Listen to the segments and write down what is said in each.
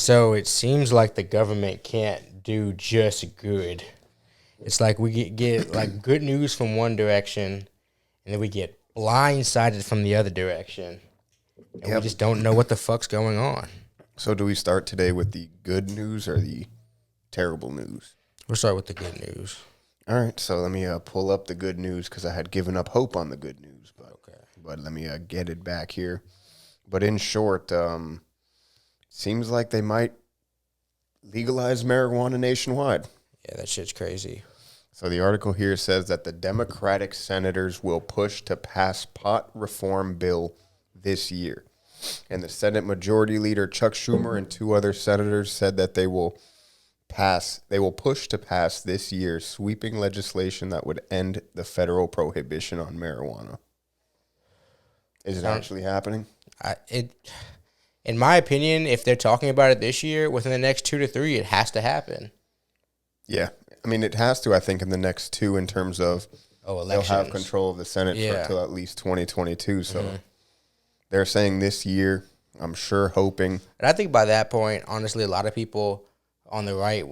So it seems like the government can't do just good. It's like we get like good news from one direction, and then we get blindsided from the other direction, and we just don't know what the fuck's going on. So do we start today with the good news or the terrible news? We'll start with the good news. All right, so let me pull up the good news because I had given up hope on the good news, but let me get it back here. But in short, seems like they might legalize marijuana nationwide. Yeah, that shit's crazy. So the article here says that the Democratic senators will push to pass pot reform bill this year. And the Senate Majority Leader Chuck Schumer and two other senators said that they will push to pass this year sweeping legislation that would end the federal prohibition on marijuana. Is it actually happening? In my opinion, if they're talking about it this year, within the next 2 to 3, it has to happen. Yeah. I mean, it has to, I think, in the next 2 in terms of elections. They'll have control of the Senate until at least 2022. So they're saying this year, I'm sure hoping. And I think by that point, honestly, a lot of people on the right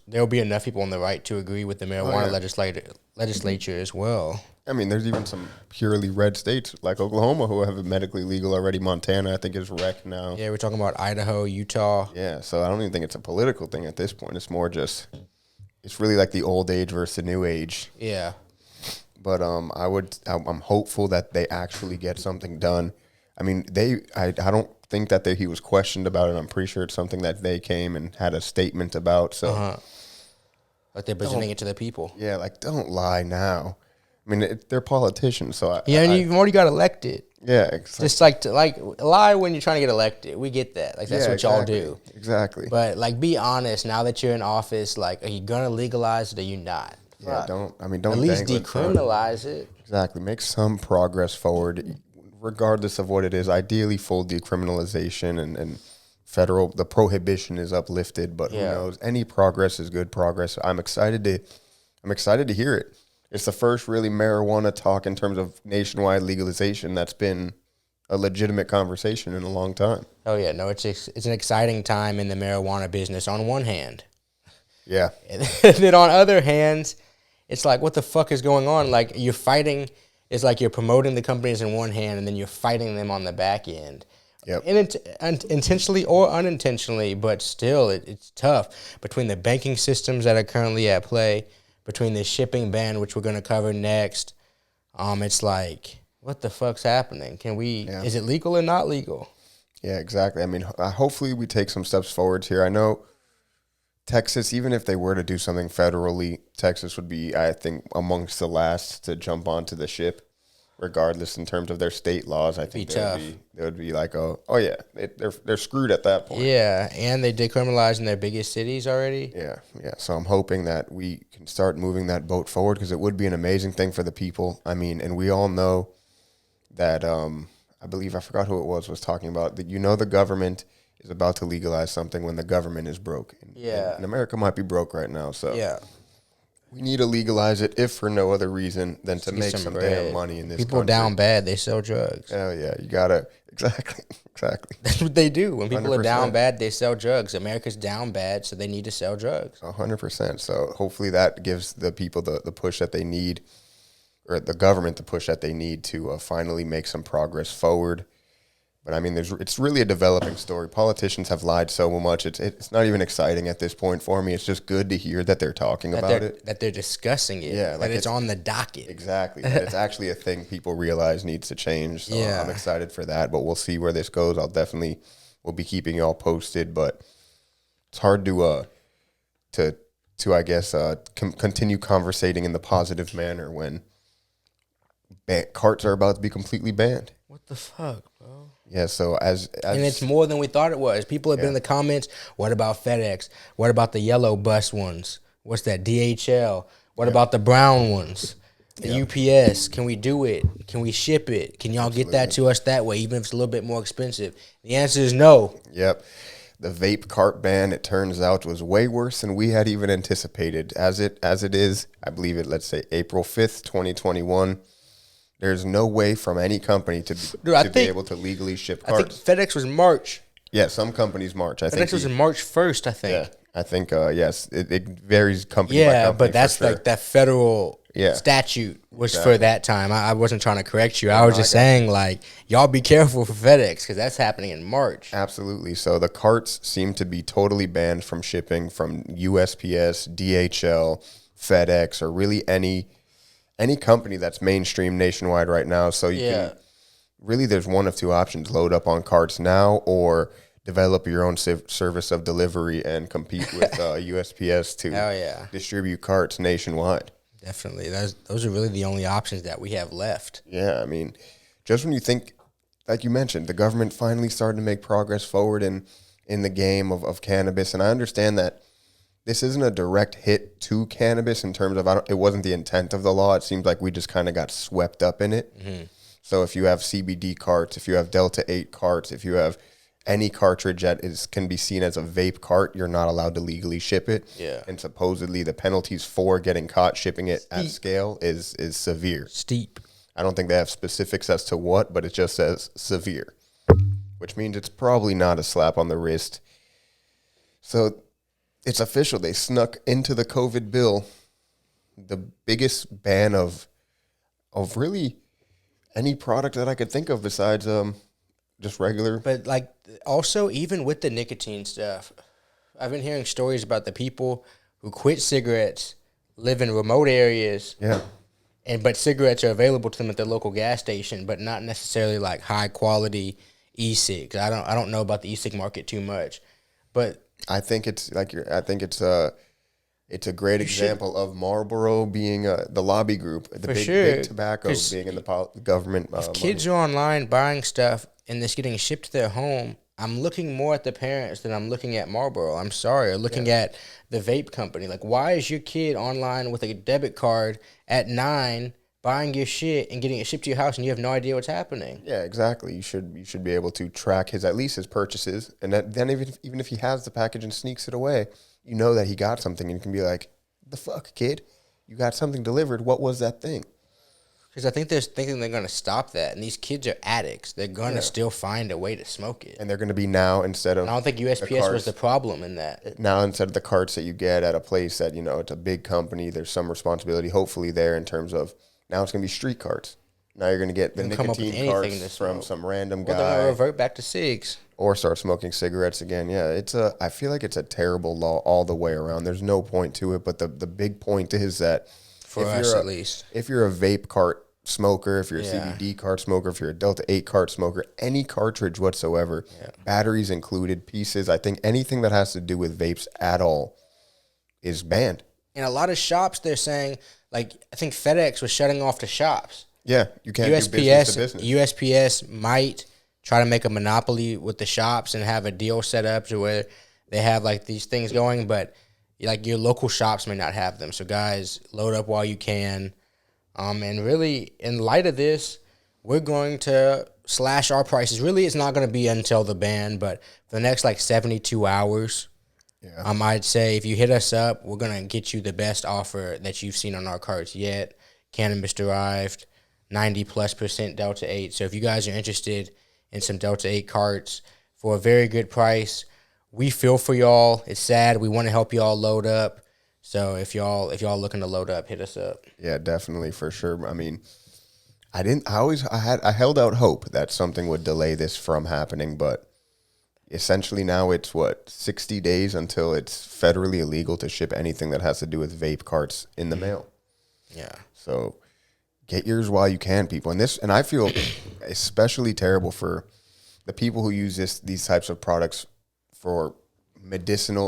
there'll be enough people on the right to agree with the marijuana legislature as well. I mean, there's even some purely red states like Oklahoma who have it medically legal already. Montana, I think, is rec now. Yeah, we're talking about Idaho, Utah. Yeah, so I don't even think it's a political thing at this point. It's more just, it's really like the old age versus the new age. Yeah. But I'm hopeful that they actually get something done. I mean, I don't think that he was questioned about it. I'm pretty sure it's something that they came and had a statement about. So, like they're presenting it to the people. Yeah, like don't lie now. I mean, they're politicians, so and you've already got elected. Yeah, exactly. Just like lie when you're trying to get elected. We get that. Like that's what y'all do. Exactly. But like, be honest. Now that you're in office, like, are you gonna legalize it or are you not? Yeah, don't at least decriminalize it. Exactly. Make some progress forward, regardless of what it is. Ideally, full decriminalization and the prohibition is uplifted. But who knows? Any progress is good progress. I'm excited to hear it. It's the first really marijuana talk in terms of nationwide legalization that's been a legitimate conversation in a long time. Oh, yeah. No, it's an exciting time in the marijuana business on one hand. Yeah. And then on other hands, it's like, what the fuck is going on? Like, you're fighting. It's like you're promoting the companies in one hand and then you're fighting them on the back end. Yep. And intentionally or unintentionally, but still, it's tough between the banking systems that are currently at play, between the shipping ban, which we're going to cover next. It's like, what the fuck's happening? Is it legal or not legal? Yeah, exactly. I mean, hopefully we take some steps forward here. I know Texas, even if they were to do something federally, Texas would be, I think, amongst the last to jump onto the ship, regardless in terms of their state laws. I think they would be like, they're screwed at that point. Yeah, and they decriminalized in their biggest cities already. Yeah. So I'm hoping that we can start moving that boat forward because it would be an amazing thing for the people. I mean, and we all know that I believe, I forgot who it was talking about that. The government is about to legalize something when the government is broke. And America might be broke right now, so we need to legalize it, if for no other reason than to make some damn money in this country. People down bad, they sell drugs. Hell yeah, you gotta, exactly. That's what they do. When people 100%. are down bad, they sell drugs. America's down bad, so they need to sell drugs. 100%. So hopefully that gives the people the push that they need, or the government the push that they need to finally make some progress forward. But I mean, it's really a developing story. Politicians have lied so much. It's not even exciting at this point for me. It's just good to hear that they're talking about it. That they're discussing it. Yeah. That it's on the docket. Exactly. That it's actually a thing people realize needs to change. So I'm excited for that. But we'll see where this goes. We'll be keeping y'all posted. But it's hard to I guess, continue conversating in the positive manner when carts are about to be completely banned. What the fuck, bro? Yeah, so and it's more than we thought it was. People have been in the comments, what about FedEx? What about the yellow bus ones? What's that, DHL? What about the brown ones? The UPS, can we do it? Can we ship it? Can y'all get that to us that way, even if it's a little bit more expensive? The answer is no. Yep. The vape cart ban, it turns out, was way worse than we had even anticipated. As it is, I believe it, let's say April 5th, 2021. There's no way from any company to be able to legally ship carts. I think FedEx was March. Yeah, some companies March. I think FedEx was in March 1st, I think. yeah, I think yes, it varies company by Yeah, company. but that's for sure. like that federal Yeah. statute was for Exactly. that time. I wasn't trying to correct you. I no, was I just got you. saying, like, y'all be careful for FedEx because that's happening in March. Absolutely. So the carts seem to be totally banned from shipping from USPS, DHL, FedEx, or really any company that's mainstream nationwide right now. So you Yeah. can really, there's one of two options: load up on carts now, or develop your own service of delivery and compete with USPS to Hell yeah. distribute carts nationwide. Definitely. Those are really the only options that we have left. Yeah, I mean, just when you think, like you mentioned, the government finally started to make progress forward in the game of cannabis, and I understand that this isn't a direct hit to cannabis in terms of it wasn't the intent of the law. It seems like we just kind of got swept up in it. Mm-hmm. So if you have CBD carts, if you have Delta 8 carts, if you have any cartridge that can be seen as a vape cart, you're not allowed to legally ship it. Yeah. And supposedly the penalties for getting caught shipping it at scale is severe. Steep. I don't think they have specifics as to what, but it just says severe, which means it's probably not a slap on the wrist. So it's official. They snuck into the COVID bill the biggest ban of really any product that I could think of besides just regular. But like also even with the nicotine stuff, I've been hearing stories about the people who quit cigarettes, live in remote areas, Yeah. but cigarettes are available to them at their local gas station, but not necessarily like high quality e-cigs. I don't know about the e-cig market too much, but I think it's it's a great example of Marlboro being the lobby group, the big tobacco being in the government. Kids are online buying stuff and it's getting shipped to their home. I'm looking more at the parents than I'm looking at Marlboro. I'm sorry, or looking at the vape company. Like, why is your kid online with a debit card at 9 buying your shit and getting it shipped to your house and you have no idea what's happening? Yeah, exactly. You should be able to track at least his purchases, and then even if he has the package and sneaks it away, you know that he got something, and you can be like, "The fuck, kid, you got something delivered. What was that thing?" Because I think they're thinking they're going to stop that, and these kids are addicts. They're going to still find a way to smoke it. And they're going to be now instead of. And I don't think USPS was the problem in that. Now instead of the carts that you get at a place that it's a big company, there's some responsibility hopefully there in terms of now it's going to be street carts. Now you're going to get the nicotine carts from some random guy. Well, they're going to revert back to cigs. Or start smoking cigarettes again. Yeah, I feel like it's a terrible law all the way around. There's no point to it, but the big point is that for us at least, if you're a vape cart smoker, if you're a CBD cart smoker, if you're a Delta 8 cart smoker, any cartridge whatsoever, batteries included, pieces, I think anything that has to do with vapes at all is banned. In a lot of shops, they're saying, like, I think FedEx was shutting off the shops. Yeah, you can't do business to business. USPS might try to make a monopoly with the shops and have a deal set up to where they have, like, these things going, but, like, your local shops may not have them. So, guys, load up while you can. And really, in light of this, we're going to slash our prices. Really, it's not going to be until the ban, but for the next, like, 72 hours, I'd say if you hit us up, we're going to get you the best offer that you've seen on our carts yet. Cannabis-derived, 90+% Delta 8. So if you guys are interested in some Delta 8 carts for a very good price, we feel for y'all. It's sad. We want to help y'all load up. So if y'all looking to load up, hit us up. Yeah, definitely, for sure. I mean, I held out hope that something would delay this from happening, but essentially now it's 60 days until it's federally illegal to ship anything that has to do with vape carts in the mail. Yeah. So get yours while you can, people. And I feel especially terrible for the people who use these types of products for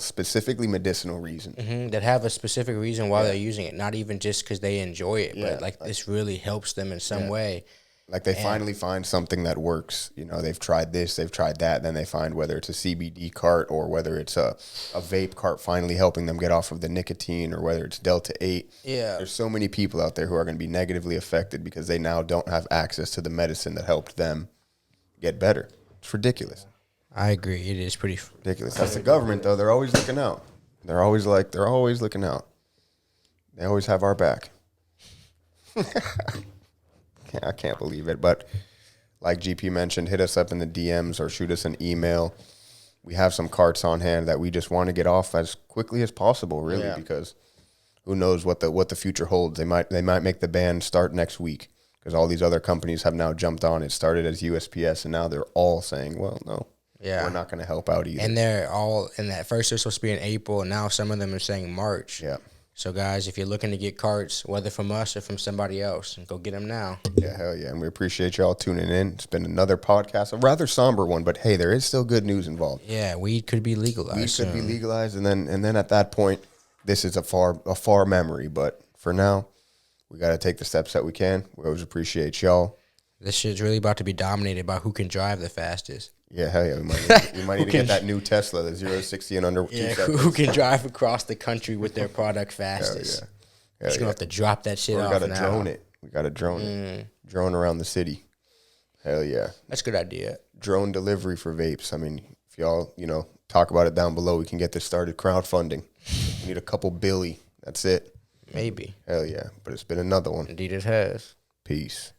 specifically medicinal reasons. Mm-hmm. That have a specific reason why they're using it, not even just because they enjoy it, but like this really helps them in some way. Like they finally find something that works. They've tried this, they've tried that, then they find whether it's a CBD cart or whether it's a vape cart finally helping them get off of the nicotine, or whether it's Delta 8. Yeah. There's so many people out there who are going to be negatively affected because they now don't have access to the medicine that helped them get better. It's ridiculous. I agree. It is pretty ridiculous. That's the government, though. They're always looking out. They're always looking out. They always have our back. I can't believe it. But like GP mentioned, hit us up in the DMs or shoot us an email. we have some carts on hand that we just want to get off as quickly as possible, really, because who knows what the future holds. They might make the ban start next week because all these other companies have now jumped on. It started as USPS, and now they're all saying, well, no, we're not going to help out either. And they're all, and at first it was supposed to be in April, and now some of them are saying March. Yeah. So, guys, if you're looking to get carts, whether from us or from somebody else, go get them now. Yeah, hell yeah. And we appreciate y'all tuning in. It's been another podcast, a rather somber one, but hey, there is still good news involved. Yeah, weed could be legalized. Weed could be legalized, and then at that point, this is a far memory. But for now, we got to take the steps that we can. We always appreciate y'all. This shit's really about to be dominated by who can drive the fastest. Yeah, hell yeah. We might need to get that new Tesla, the 0-60 in under 2 seconds. Who can drive across the country with their product fastest. You're just going to have to drop that shit off now. We got to drone it. We got to drone it. Drone around the city. Hell yeah. That's a good idea. Drone delivery for vapes. I mean, if y'all, talk about it down below, we can get this started crowdfunding. We need a couple billy. That's it. Maybe. Hell yeah. But it's been another one. Indeed it has. Peace.